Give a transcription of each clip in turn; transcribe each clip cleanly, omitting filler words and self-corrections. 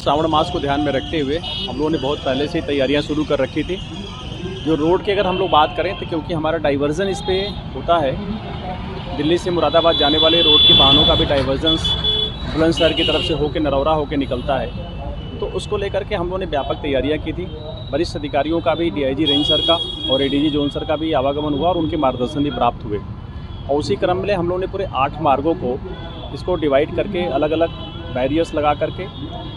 श्रावण मास को ध्यान में रखते हुए हम लोगों ने बहुत पहले से तैयारियां शुरू कर रखी थी। जो रोड की अगर हम लोग बात करें तो क्योंकि हमारा डाइवर्जन इस पे होता है, दिल्ली से मुरादाबाद जाने वाले रोड के वाहनों का भी डाइवर्जन्स बुलंदशहर की तरफ से होकर नरौरा होकर निकलता है, तो उसको लेकर के हम लोगों ने व्यापक तैयारियां की थी। वरिष्ठ अधिकारियों का भी, डीआईजी रेंज सर का और एडीजी जोन सर का भी आवागमन हुआ और उनके मार्गदर्शन भी प्राप्त हुए। और उसी क्रम में हम लोगों ने पूरे 8 मार्गों को इसको डिवाइड करके अलग अलग बैरियर्स लगा करके,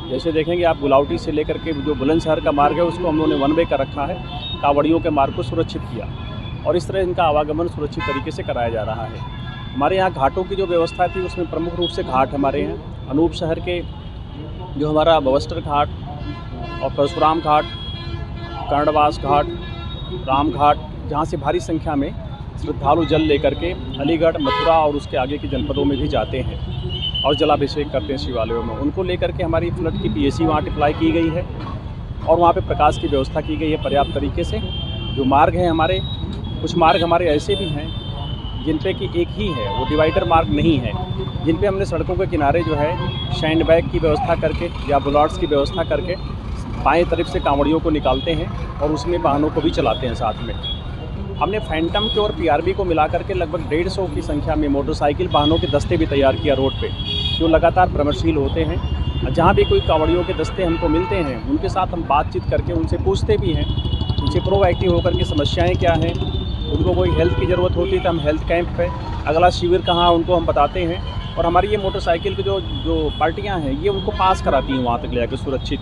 जैसे देखेंगे आप गुलावटी से लेकर के जो बुलंदशहर का मार्ग है उसको हम लोगों ने 1 वे कर रखा है। कांवड़ियों के मार्ग को सुरक्षित किया और इस तरह इनका आवागमन सुरक्षित तरीके से कराया जा रहा है। हमारे यहाँ घाटों की जो व्यवस्था थी उसमें प्रमुख रूप से घाट हमारे यहाँ अनूप शहर के जो हमारा बवस्टर घाट और परशुराम घाट, कर्णवास घाट, राम घाट, जहाँ से भारी संख्या में श्रद्धालु जल लेकर के अलीगढ़, मथुरा और उसके आगे के जनपदों में भी जाते हैं और जलाभिषेक करते हैं शिवालयों में। उनको लेकर के हमारी फ्लड की पीएसी वहाँ अप्लाई की गई है और वहाँ पे प्रकाश की व्यवस्था की गई है पर्याप्त तरीके से। जो मार्ग हैं हमारे, कुछ मार्ग हमारे ऐसे भी हैं जिन पे कि एक ही है, वो डिवाइडर मार्ग नहीं है, जिन पे हमने सड़कों के किनारे जो है सैंड बैग की व्यवस्था करके या बुलाट्स की व्यवस्था करके बाएं तरफ से कांवड़ियों को निकालते हैं और उसमें वाहनों को भी चलाते हैं। साथ में हमने फैंटम के और पीआरबी को मिला करके लगभग 150 की संख्या में मोटरसाइकिल वाहनों के दस्ते भी तैयार किया रोड पे, जो लगातार भ्रमणशील होते हैं। जहाँ भी कोई कांवड़ियों के दस्ते हमको मिलते हैं उनके साथ हम बातचीत करके उनसे पूछते भी हैं, उनसे प्रोएक्टिव होकर के समस्याएँ क्या हैं, उनको कोई हेल्थ की ज़रूरत होती है तो हम हेल्थ कैंप पे अगला शिविर कहाँ उनको हम बताते हैं। और हमारी ये मोटरसाइकिल की जो पार्टियाँ हैं ये उनको पास कराती हैं वहाँ तक ले जाकर सुरक्षित।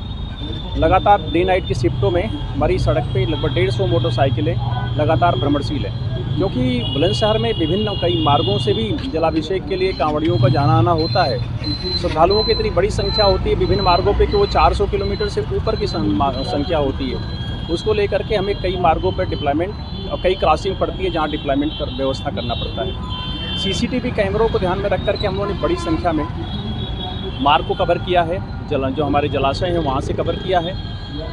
लगातार डे नाइट की शिफ्टों में हमारी सड़क पे लगभग 150 मोटरसाइकिलें लगातार भ्रमणशील है, क्योंकि बुलंदशहर में विभिन्न कई मार्गों से भी जलाभिषेक के लिए कांवड़ियों का जाना आना होता है। श्रद्धालुओं की इतनी बड़ी संख्या होती है विभिन्न मार्गों पे कि वो 400 किलोमीटर से ऊपर की संख्या होती है। उसको लेकर के हमें कई मार्गों पर डिप्लॉयमेंट और कई क्रॉसिंग पड़ती है जहाँ डिप्लॉयमेंट कर व्यवस्था करना पड़ता है। सीसीटीवी कैमरों को ध्यान में रख करके हम लोगों ने बड़ी संख्या में मार्ग को कवर किया है। जो हमारे जलाशय हैं वहाँ से कवर किया है,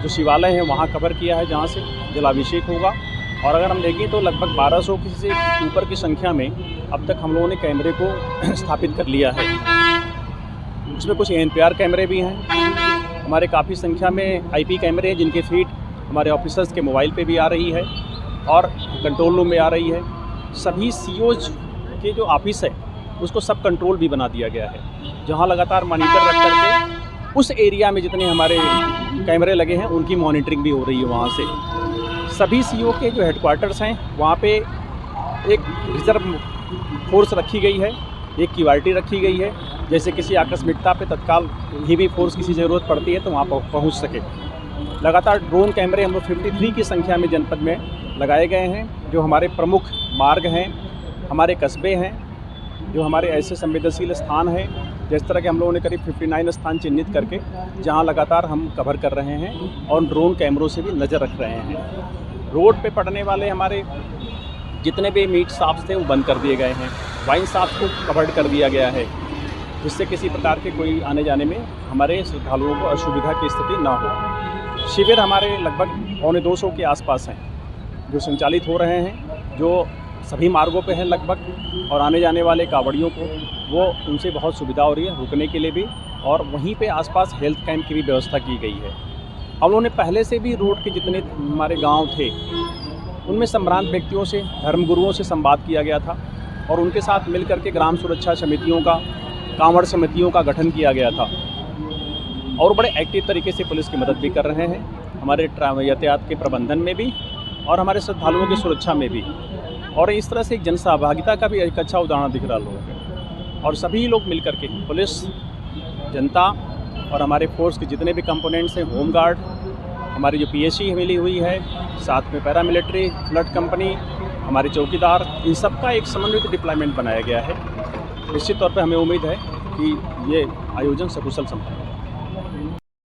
जो शिवालय हैं वहाँ कवर किया है जहाँ से जलाभिषेक होगा। और अगर हम देखें तो लगभग 1200 से ऊपर की संख्या में अब तक हम लोगों ने कैमरे को स्थापित कर लिया है। उसमें कुछ एनपीआर कैमरे भी हैं, हमारे काफ़ी संख्या में आईपी कैमरे हैं जिनके फीड हमारे ऑफिसर्स के मोबाइल पे भी आ रही है और कंट्रोल रूम में आ रही है। सभी सीओज के जो ऑफिस है उसको सब कंट्रोल भी बना दिया गया है, जहां लगातार मॉनिटर रख करके उस एरिया में जितने हमारे कैमरे लगे हैं उनकी मॉनिटरिंग भी हो रही है। वहां से सभी सीओ के जो हेडक्वार्टर्स हैं वहां पे एक रिजर्व फोर्स रखी गई है, एक क्यूआरटी रखी गई है, जैसे किसी आकस्मिकता पे तत्काल हेवी फोर्स किसी ज़रूरत पड़ती है तो वहाँ पहुँच सके। लगातार ड्रोन कैमरे हम लोग 53 की संख्या में जनपद में लगाए गए हैं। जो हमारे प्रमुख मार्ग हैं, हमारे कस्बे हैं, जो हमारे ऐसे संवेदनशील स्थान हैं, जिस तरह के हम लोगों ने करीब 59 स्थान चिन्हित करके जहां लगातार हम कवर कर रहे हैं और ड्रोन कैमरों से भी नज़र रख रहे हैं। रोड पे पड़ने वाले हमारे जितने भी मीट शॉप्स थे वो बंद कर दिए गए हैं, वाइन शॉप्स को कवर्ड कर दिया गया है, जिससे किसी प्रकार के कोई आने जाने में हमारे श्रद्धालुओं को असुविधा की स्थिति ना हो। शिविर हमारे लगभग 250 के आसपास हैं जो संचालित हो रहे हैं, जो सभी मार्गों पे हैं लगभग, और आने जाने वाले कांवड़ियों को वो उनसे बहुत सुविधा हो रही है रुकने के लिए भी। और वहीं पे आसपास हेल्थ कैंप की भी व्यवस्था की गई है। हम लोगों ने पहले से भी रोड के जितने हमारे गांव थे उनमें संभ्रांत व्यक्तियों से, धर्मगुरुओं से संवाद किया गया था और उनके साथ मिल करके ग्राम सुरक्षा समितियों का, कांवड़ समितियों का गठन किया गया था और बड़े एक्टिव तरीके से पुलिस की मदद भी कर रहे हैं, हमारे यातायात के प्रबंधन में भी और हमारे श्रद्धालुओं की सुरक्षा में भी। और इस तरह से एक जन सहभागिता का भी एक अच्छा उदाहरण दिख रहा लोगों को। और सभी लोग मिल करके, पुलिस, जनता और हमारे फोर्स के जितने भी कंपोनेंट्स हैं, होमगार्ड, हमारी जो पीएसी मिली हुई है, साथ में पैरामिलिट्री, फ्लड कंपनी, हमारे चौकीदार, इन सब का एक समन्वित डिप्लॉयमेंट बनाया गया है। निश्चित तौर पर हमें उम्मीद है कि ये आयोजन सकुशल संपन्न